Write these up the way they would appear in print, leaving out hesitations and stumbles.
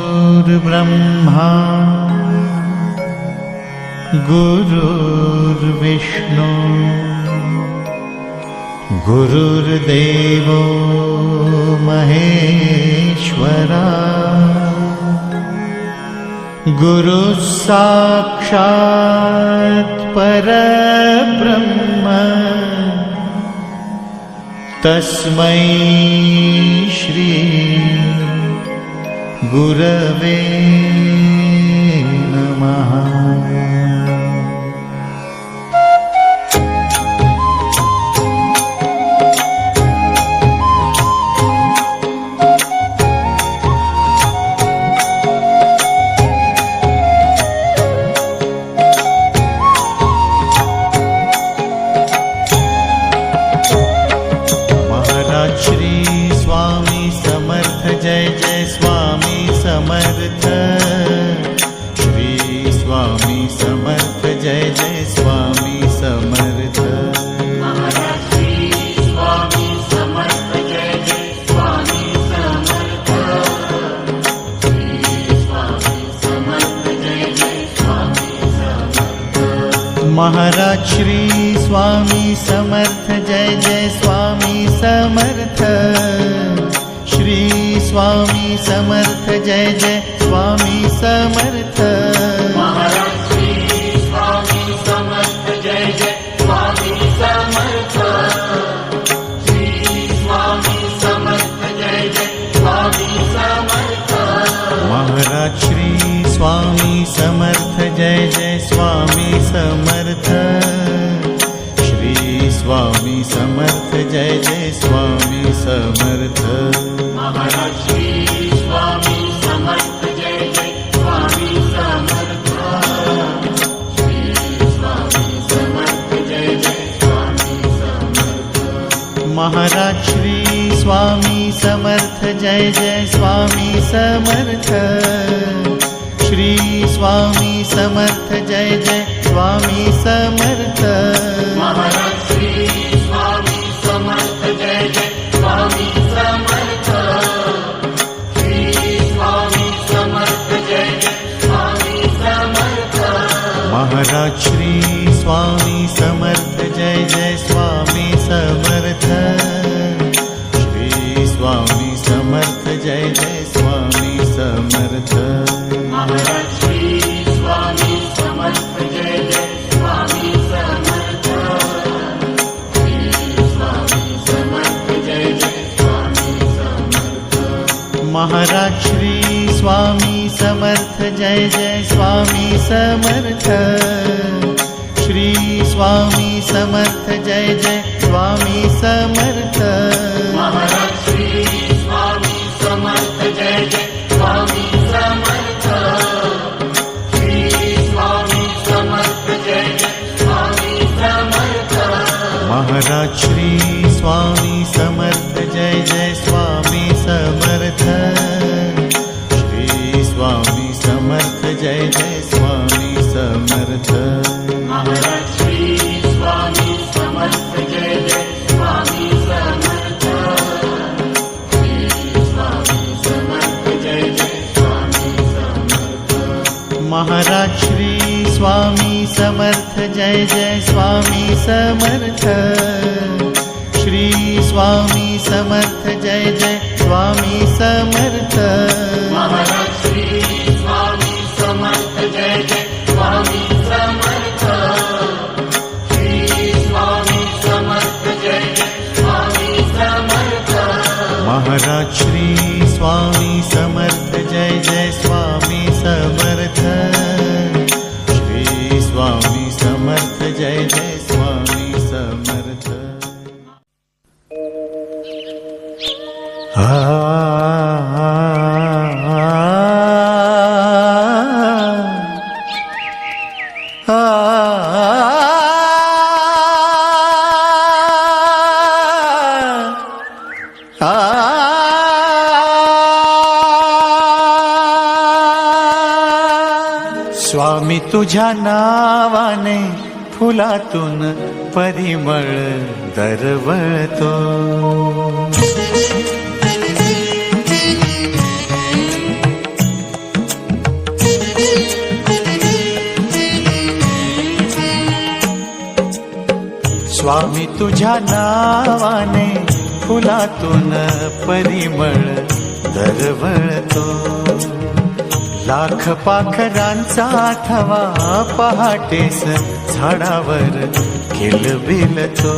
गुरुर्ब्रह्मा गुरुर्विष्णु गुरुर्देवो महेश्वरा गुरुः साक्षात् परब्रह्म तस्मै श्री गुरवे नमः। महाराज श्री स्वामी समर्थ जय जय स्वामी समर्थ। श्री स्वामी समर्थ जय जय स्वामी समर्थ। महाराज श्री स्वामी समर्थ जय जय स्वामी समर्थ। श्री स्वामी समर्थ जय जय स्वामी समर्थ। महाराज श्री स्वामी समर्थ जय जय स्वामी समर्थ। श्री स्वामी समर्थ जय जय स्वामी समर्थ। महाराज श्री स्वामी समर्थ जय जय स्वामी समर्थ। श्री स्वामी समर्थ जय जय स्वामी समर्थ। महाराज श्री स्वामी समर्थ जय जय स्वामी समर्थ। श्री स्वामी समर्थ जय जय स्वामी समर्थ। महाराज श्री स्वामी समर्थ जय जय स्वामी समर्थ। श्री स्वामी समर्थ जय जय स्वामी समर्थ। महाराज श्री स्वामी समर्थ जय जय स्वामी समर्थ। श्री स्वामी समर्थ जय जय स्वामी समर्थ। महाराज श्री स्वामी समर्थ जय जय स्वामी समर्थ। श्री स्वामी समर्थ जय जय स्वामी समर्थ। महाराज श्री स्वामी समर्थ जय जय स्वामी समर्थ। श्री स्वामी समर्थ जय जय स्वामी समर्थ। महाराज श्री स्वामी समर्थ जय जय स्वामी समर्थ। श्री स्वामी समर्थ जय जय स्वामी समर्थ। महाराज श्री स्वामी समर्थ जय जय स्वामी समर्थ। श्री स्वामी समर्थ जय जय स्वामी समर्थ। महाराज श्री स्वामी समर्थ जय जय स्वामी समर्थ। श्री स्वामी समर्थ जय जय स्वामी समर्थ। महाराज श्री स्वामी समर्थ जय जय स्वामी समर्थ। श्री स्वामी समर्थ जय जय स्वामी समर्थ। महाराज श्री स्वामी समर्थ जय जय स्वामी समर्थ। श्री स्वामी समर्थ जय जय स्वामी समर्थ। महाराज श्री स्वामी समर्थ जय जय स्वामी समर्थ। श्री स्वामी समर्थ जय जय स्वामी समर्थ। स्वामी तुझ्या नावाने फुलातून परिमळ दरवळतो। स्वामी तुझ्या नावाने फुलातून परिमळ दरवळतो. लाख पाखरांचा थवा पहाटेस झाडावर किलबिलतो.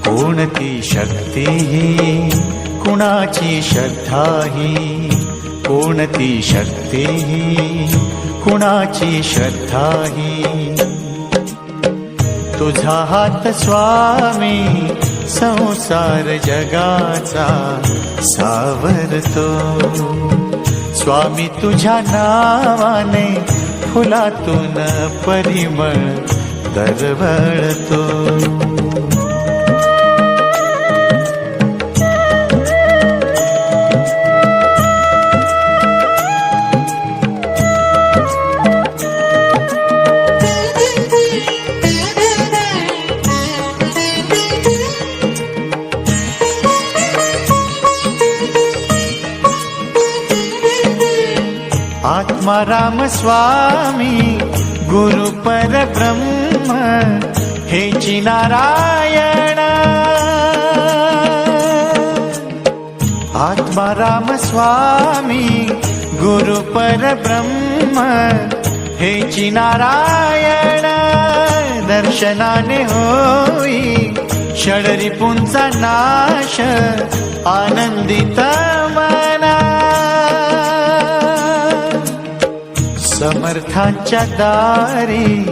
कोणती शक्ती ही कुणाची श्रद्धा ही, कोणती शक्ती ही कुणाची श्रद्धा ही. तुझा हात स्वामी संसार जगाचा सावरतो. स्वामी तुझ्या नावाने फुलातून परिमळ दरवळतो. आत्मा राम स्वामी गुरु परब्रह्म हेची नारायण. आत्मा राम स्वामी गुरु परब्रह्म हेची नारायण. दर्शनाने होई षडरिपुंचा नाश आनंदित मना. समर्थांच्या दारी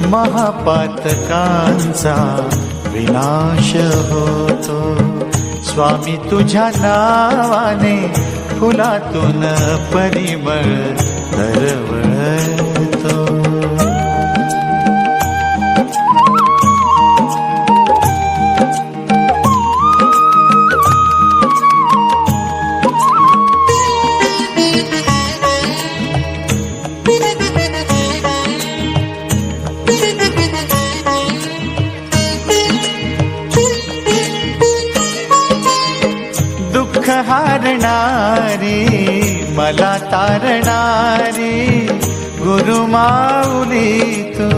महापातकांचा विनाश होतो. स्वामी तुझ्या नावाने फुलातून परिमळ दरवळतो. दुःख हारणारी मला तारणारी गुरु माऊली तू.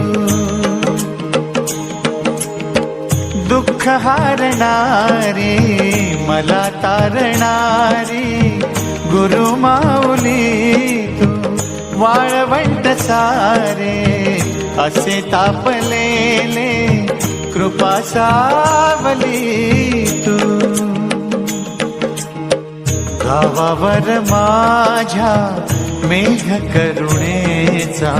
दुःख हारणारी मला तारणारी गुरु माऊली तू. वाळवंट सारे असे तापलेले कृपा सावली तू. गावावर माझ्या मेघ करुणेचा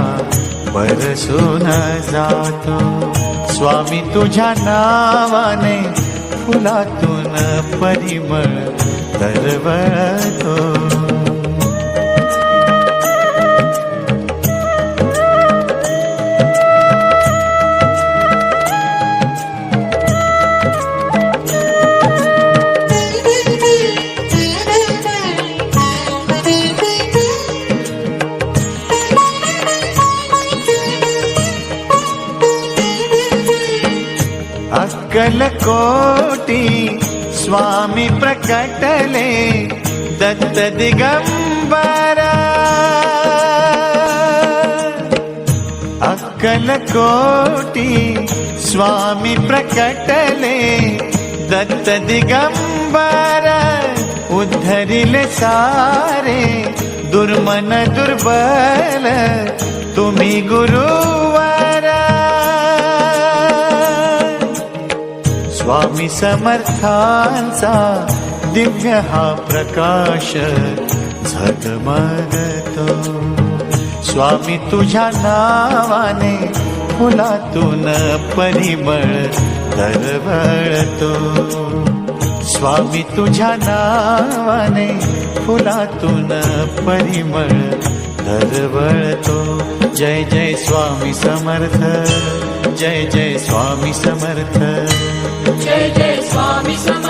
बरसून जातो. स्वामी तुझ्या नावाने फुलातून परिमळ दरवळतो. अक्कलकोटी स्वामी प्रकटले दत्त दिगंबर. अक्कलकोटी स्वामी प्रकटले दत्त दिगंबर. उद्धरिले सारे दुर्मन दुर्बल तुम्ही गुरुवर. स्वामी समर्थांचा दिव्य हा प्रकाश झगमगतो. स्वामी तुझ्या नावाने फुलातून परिमळ दरवळतो. स्वामी तुझ्या नावाने फुलातून परिमळ दरवळतो. जय जय स्वामी समर्थ, जय जय स्वामी समर्थ, जय जय स्वामी समर्थ.